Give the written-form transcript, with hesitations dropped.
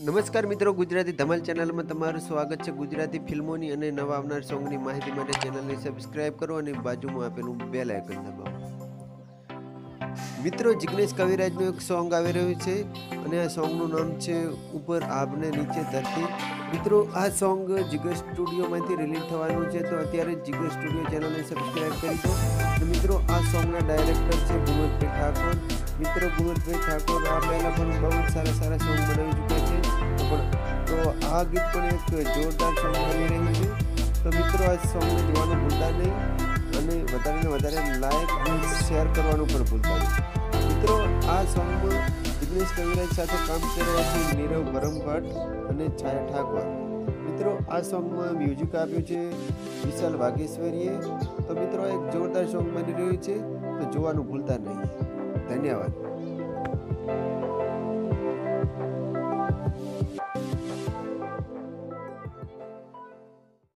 નમસ્કાર મિત્રો, ગુજરાતી ધમાલ ચેનલમાં તમારું સ્વાગત છે। ગુજરાતી ફિલ્મોની અને નવા આવનાર સોંગની માહિતી માટે ચેનલને સબસ્ક્રાઇબ કરો અને બાજુમાં આપેલું બેલ આઇકન દબાવો। મિત્રો, જિગ્નેશ કવિરાજનું એક સોંગ આવી રહ્યું છે અને આ સોંગનું નામ છે ઉપર આભને નીચે ધરતી। મિત્રો, આ સોંગ જીગર સ્ટુડિયોમાંથી રિલીઝ થવાનું છે, તો અત્યારે જીગર સ્ટુડિયો ચેનલને સબસ્ક્રાઇબ કરી દો। અને મિત્રો, આ સોંગના ડાયરેક્ટર છે ગુણવંતભાઈ ઠાકોર। મિત્રો, ગુણવંતભાઈ ઠાકોર આ પહેલાં પણ બહુ સારા સોંગ બનાવી ચૂક્યા છે, તો આ ગીત પણ એક જોરદાર સોંગ બની રહ્યું છે। તો મિત્રો, આ સોંગને જોવાનું ભૂલતા નહીં અને વધારે લાઈક અને શેર કરવાનું પણ ભૂલતા નહીં। મિત્રો, આ સોંગમાં જિગ્નેશ કવિરાજ સાથે કામ કરી રહ્યા છે નીરવ ભરમભટ્ટ અને છાયા ઠાકોર। મિત્રો, આ સોંગમાં મ્યુઝિક આપ્યું છે વિશાલ વાઘેશ્વરીએ। તો મિત્રો, એક જોરદાર સોંગ બની રહ્યું છે, તો જોવાનું ભૂલતા નહીં। ધન્યવાદ।